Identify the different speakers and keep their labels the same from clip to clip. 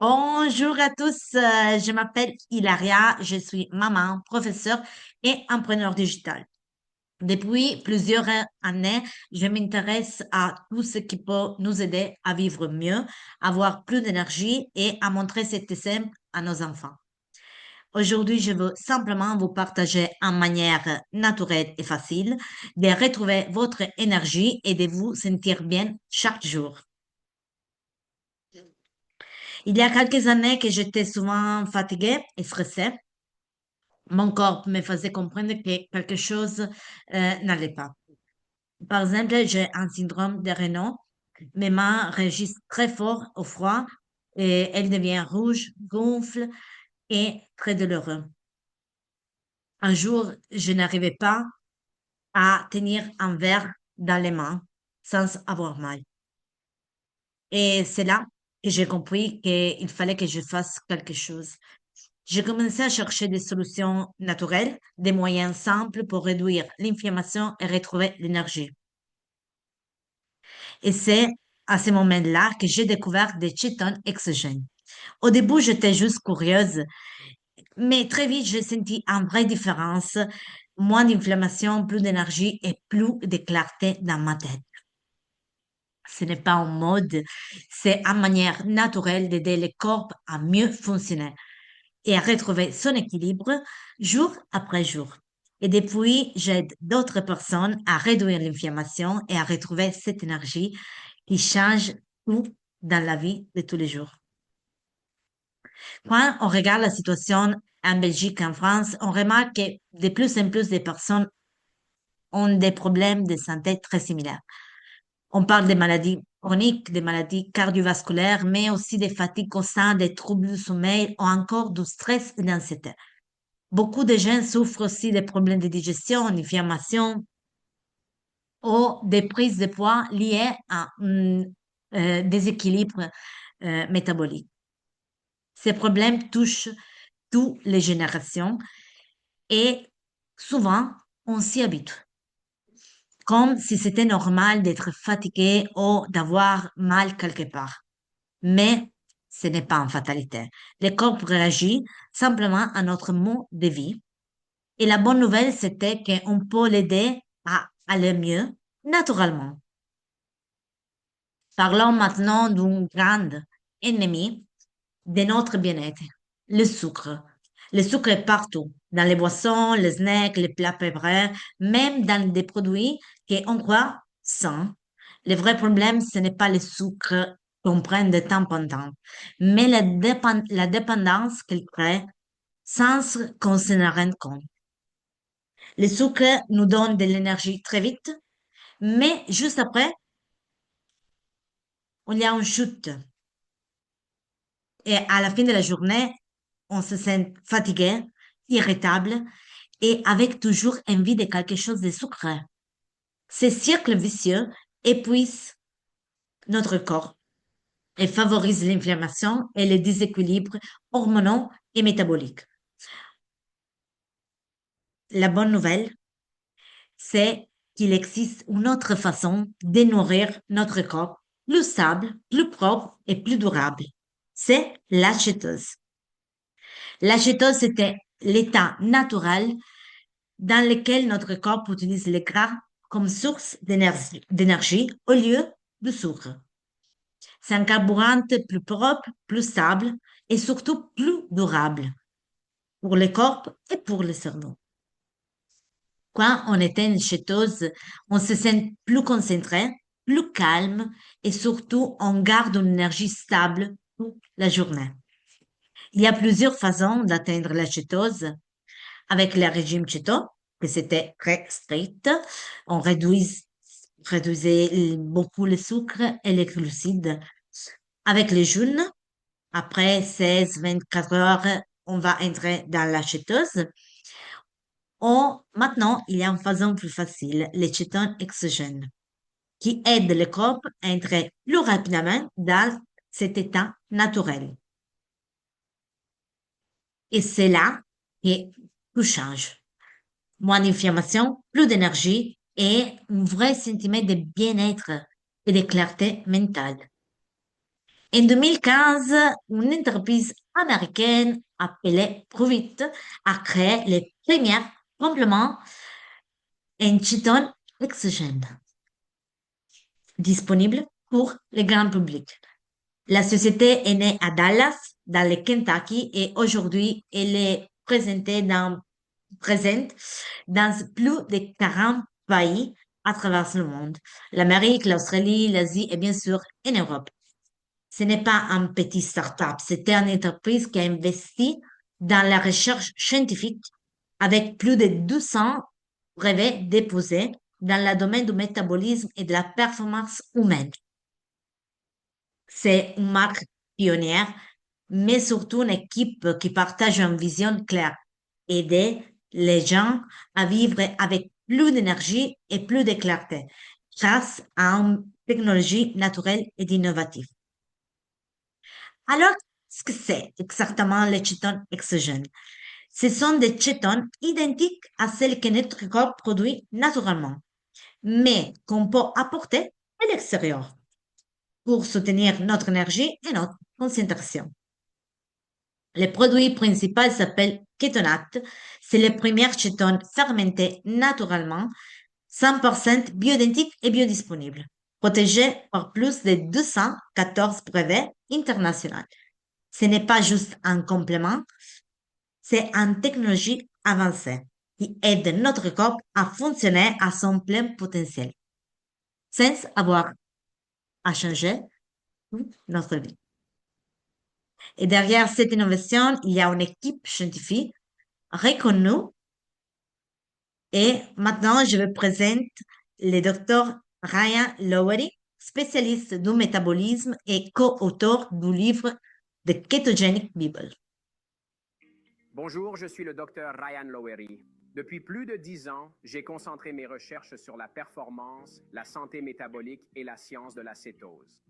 Speaker 1: Bonjour à tous, je m'appelle Hilaria, je suis maman, professeure et entrepreneur digital. Depuis plusieurs années, je m'intéresse à tout ce qui peut nous aider à vivre mieux, avoir plus d'énergie et à montrer cet exemple à nos enfants. Aujourd'hui, je veux simplement vous partager en manière naturelle et facile de retrouver votre énergie et de vous sentir bien chaque jour. Il y a quelques années que j'étais souvent fatiguée et stressée. Mon corps me faisait comprendre que quelque chose n'allait pas. Par exemple, j'ai un syndrome de Raynaud. Mes mains réagissent très fort au froid et elles deviennent rouges, gonflent et très douloureux. Un jour, je n'arrivais pas à tenir un verre dans les mains sans avoir mal. Et c'est là que j'ai compris qu'il fallait que je fasse quelque chose. J'ai commencé à chercher des solutions naturelles, des moyens simples pour réduire l'inflammation et retrouver l'énergie. Et c'est à ce moment-là que j'ai découvert des chétones exogènes. Au début, j'étais juste curieuse, mais très vite, j'ai senti une vraie différence, moins d'inflammation, plus d'énergie et plus de clarté dans ma tête. Ce n'est pas en mode, c'est une manière naturelle d'aider le corps à mieux fonctionner et à retrouver son équilibre jour après jour. Et depuis, j'aide d'autres personnes à réduire l'inflammation et à retrouver cette énergie qui change tout dans la vie de tous les jours. Quand on regarde la situation en Belgique, en France, on remarque que de plus en plus de personnes ont des problèmes de santé très similaires. On parle des maladies chroniques, des maladies cardiovasculaires, mais aussi des fatigues au sein, des troubles du sommeil ou encore du stress et de l'anxiété. Beaucoup de gens souffrent aussi des problèmes de digestion, d'inflammation ou des prises de poids liées à un déséquilibre métabolique. Ces problèmes touchent toutes les générations et souvent on s'y habitue, comme si c'était normal d'être fatigué ou d'avoir mal quelque part. Mais ce n'est pas une fatalité. Le corps réagit simplement à notre mode de vie. Et la bonne nouvelle, c'était qu'on peut l'aider à aller mieux naturellement. Parlons maintenant d'un grand ennemi de notre bien-être, le sucre. Le sucre est partout, dans les boissons, les snacks, les plats préparés, même dans des produits qu'on croit sains. Le vrai problème, ce n'est pas le sucre qu'on prend de temps en temps, mais la dépendance qu'il crée sans qu'on s'en rende compte. Le sucre nous donne de l'énergie très vite, mais juste après, il y a une chute. Et à la fin de la journée, on se sent fatigué, irritable et avec toujours envie de quelque chose de sucré. Ces cercles vicieux épuisent notre corps et favorisent l'inflammation et les déséquilibres hormonaux et métaboliques. La bonne nouvelle, c'est qu'il existe une autre façon de nourrir notre corps plus stable, plus propre et plus durable. C'est la chétose. La chétose, c'était l'état naturel dans lequel notre corps utilise le gras comme source d'énergie au lieu du sucre. C'est un carburant plus propre, plus stable et surtout plus durable pour le corps et pour le cerveau. Quand on éteint une chétose, on se sent plus concentré, plus calme et surtout on garde une énergie stable toute la journée. Il y a plusieurs façons d'atteindre la chétose. Avec le régime Cheeto, que c'était très strict, on réduisait beaucoup le sucre et les glucides. Avec les jeûnes, après 16-24 heures, on va entrer dans la chétose. Maintenant, il y a une façon plus facile, les cétones exogènes, qui aident le corps à entrer plus rapidement dans cet état naturel. Et c'est là que tout change. Moins d'inflammation, plus d'énergie et un vrai sentiment de bien-être et de clarté mentale. En 2015, une entreprise américaine appelée Provit a créé les premiers compléments en Chiton Oxygène disponibles pour le grand public. La société est née à Dallas, dans le Kentucky, et aujourd'hui, elle est présente dans plus de 40 pays à travers le monde, l'Amérique, l'Australie, l'Asie et bien sûr en Europe. Ce n'est pas un petit start-up, c'est une entreprise qui a investi dans la recherche scientifique avec plus de 200 brevets déposés dans le domaine du métabolisme et de la performance humaine. C'est une marque pionnière, mais surtout une équipe qui partage une vision claire, aider les gens à vivre avec plus d'énergie et plus de clarté grâce à une technologie naturelle et innovative. Alors, ce que c'est exactement les chétones exogènes? Ce sont des chétones identiques à celles que notre corps produit naturellement, mais qu'on peut apporter à l'extérieur pour soutenir notre énergie et notre concentration. Le produit principal s'appelle kétonate. C'est le premier chétone fermenté naturellement, 100% bioidentique et biodisponible, protégé par plus de 214 brevets internationaux. Ce n'est pas juste un complément, c'est une technologie avancée qui aide notre corps à fonctionner à son plein potentiel, sans avoir à changer notre vie. Et derrière cette innovation, il y a une équipe scientifique reconnue. Et maintenant, je vous présente le docteur Ryan Lowery, spécialiste du métabolisme et co-auteur du livre The Ketogenic Bible.
Speaker 2: Bonjour, je suis le docteur Ryan Lowery. Depuis plus de 10 ans, j'ai concentré mes recherches sur la performance, la santé métabolique et la science de la cétose.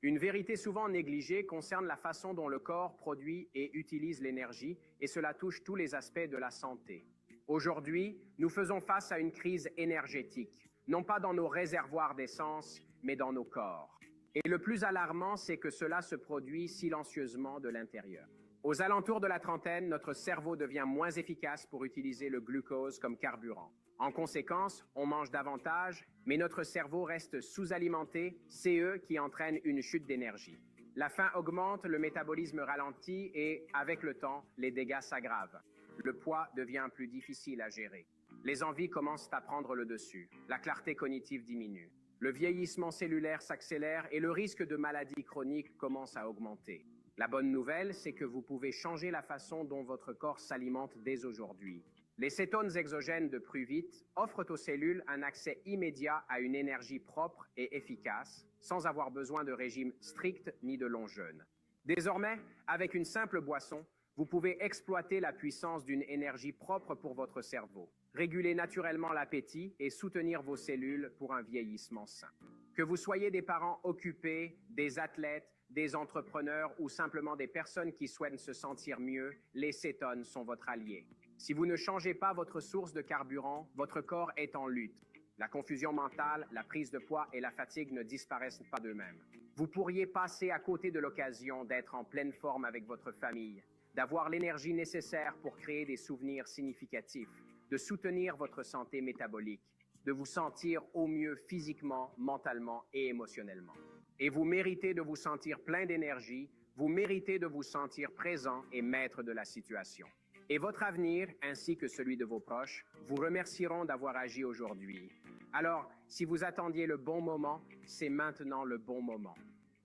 Speaker 2: Une vérité souvent négligée concerne la façon dont le corps produit et utilise l'énergie, et cela touche tous les aspects de la santé. Aujourd'hui, nous faisons face à une crise énergétique, non pas dans nos réservoirs d'essence, mais dans nos corps. Et le plus alarmant, c'est que cela se produit silencieusement de l'intérieur. Aux alentours de la trentaine, notre cerveau devient moins efficace pour utiliser le glucose comme carburant. En conséquence, on mange davantage, mais notre cerveau reste sous-alimenté, CE qui entraîne une chute d'énergie. La faim augmente, le métabolisme ralentit et, avec le temps, les dégâts s'aggravent. Le poids devient plus difficile à gérer. Les envies commencent à prendre le dessus. La clarté cognitive diminue. Le vieillissement cellulaire s'accélère et le risque de maladies chroniques commence à augmenter. La bonne nouvelle, c'est que vous pouvez changer la façon dont votre corps s'alimente dès aujourd'hui. Les cétones exogènes de Pruvit offrent aux cellules un accès immédiat à une énergie propre et efficace, sans avoir besoin de régime strict ni de long jeûne. Désormais, avec une simple boisson, vous pouvez exploiter la puissance d'une énergie propre pour votre cerveau, réguler naturellement l'appétit et soutenir vos cellules pour un vieillissement sain. Que vous soyez des parents occupés, des athlètes, des entrepreneurs ou simplement des personnes qui souhaitent se sentir mieux, les cétones sont votre allié. Si vous ne changez pas votre source de carburant, votre corps est en lutte. La confusion mentale, la prise de poids et la fatigue ne disparaissent pas d'eux-mêmes. Vous pourriez passer à côté de l'occasion d'être en pleine forme avec votre famille, d'avoir l'énergie nécessaire pour créer des souvenirs significatifs, de soutenir votre santé métabolique, de vous sentir au mieux physiquement, mentalement et émotionnellement. Et vous méritez de vous sentir plein d'énergie, vous méritez de vous sentir présent et maître de la situation. Et votre avenir, ainsi que celui de vos proches, vous remercieront d'avoir agi aujourd'hui. Alors, si vous attendiez le bon moment, c'est maintenant le bon moment.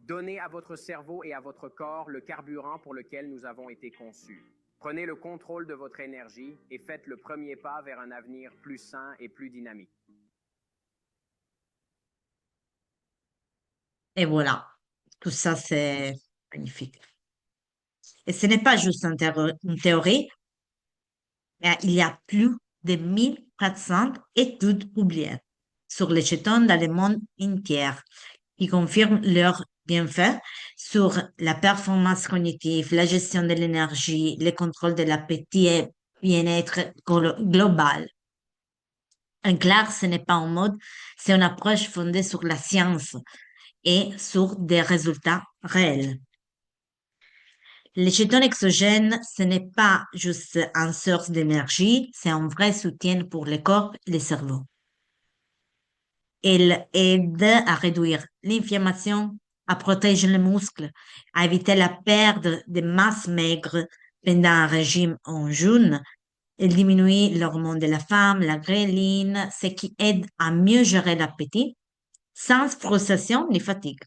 Speaker 2: Donnez à votre cerveau et à votre corps le carburant pour lequel nous avons été conçus. Prenez le contrôle de votre énergie et faites le premier pas vers un avenir plus sain et plus dynamique.
Speaker 1: Et voilà, tout ça, c'est magnifique. Et ce n'est pas juste une théorie, mais il y a plus de 1400 études publiées sur les chétons dans le monde entier qui confirment leurs bienfaits sur la performance cognitive, la gestion de l'énergie, le contrôle de l'appétit et bien-être global. En clair, ce n'est pas un mode, c'est une approche fondée sur la science et sur des résultats réels. Les cétones exogènes, ce n'est pas juste une source d'énergie, c'est un vrai soutien pour le corps et le cerveau. Elle aide à réduire l'inflammation, à protéger les muscles, à éviter la perte de masse maigre pendant un régime en jeûne. Elle diminue l'hormone de la femme, la ghrelin, ce qui aide à mieux gérer l'appétit sans frustration ni fatigue.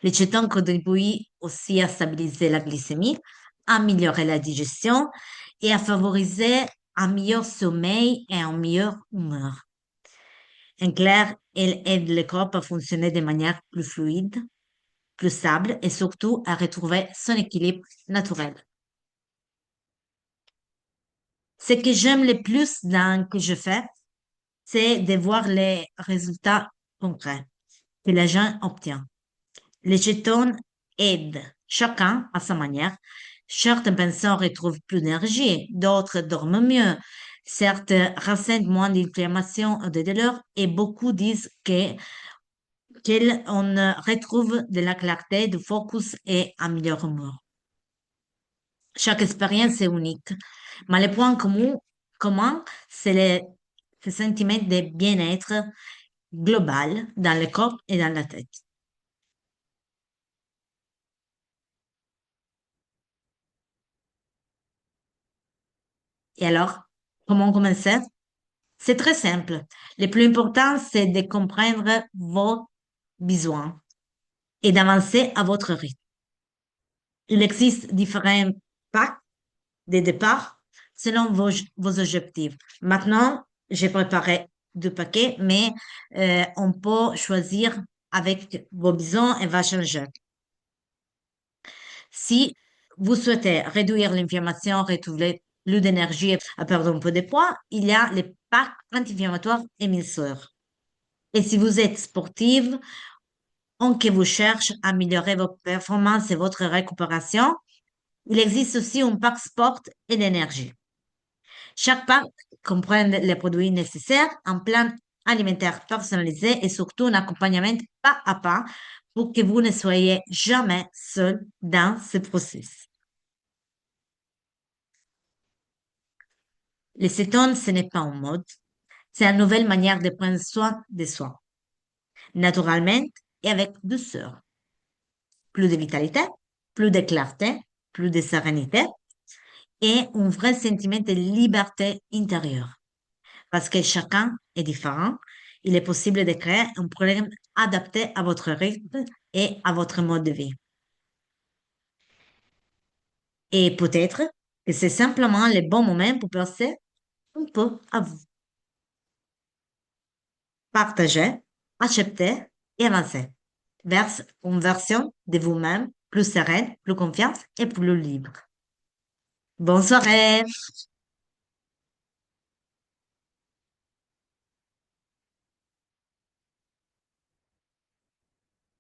Speaker 1: Les cétones contribuent aussi à stabiliser la glycémie, à améliorer la digestion et à favoriser un meilleur sommeil et une meilleure humeur. En clair, elle aide le corps à fonctionner de manière plus fluide, plus stable et surtout à retrouver son équilibre naturel. Ce que j'aime le plus dans ce que je fais, c'est de voir les résultats concrets que les gens obtiennent. Les jetons aident chacun à sa manière. Certaines personnes retrouvent plus d'énergie, d'autres dorment mieux, certains ressentent moins d'inflammation ou de douleur et beaucoup disent qu'on retrouve de la clarté, du focus et un meilleur humeur. Chaque expérience est unique, mais le point commun, c'est le sentiment de bien-être global dans le corps et dans la tête. Et alors, comment commencer? C'est très simple. Le plus important, c'est de comprendre vos besoins et d'avancer à votre rythme. Il existe différents packs de départ selon vos objectifs. Maintenant, j'ai préparé deux paquets, mais on peut choisir avec vos besoins et va changer. Si vous souhaitez réduire l'inflammation, retrouver plus d'énergie et perdre un peu de poids, il y a les packs anti-inflammatoires émisseurs. Et si vous êtes sportive ou que vous cherchez à améliorer vos performances et votre récupération, il existe aussi un pack sport et d'énergie. Chaque pack comprend les produits nécessaires, un plan alimentaire personnalisé et surtout un accompagnement pas à pas pour que vous ne soyez jamais seul dans ce processus. Les cétones, ce n'est pas une mode, c'est une nouvelle manière de prendre soin de soi, naturellement et avec douceur. Plus de vitalité, plus de clarté, plus de sérénité et un vrai sentiment de liberté intérieure. Parce que chacun est différent, il est possible de créer un programme adapté à votre rythme et à votre mode de vie. Et peut-être que c'est simplement le bon moment pour penser un peu à vous. Partager, accepter et avancer vers une version de vous-même plus sereine, plus confiante et plus libre. Bonne soirée!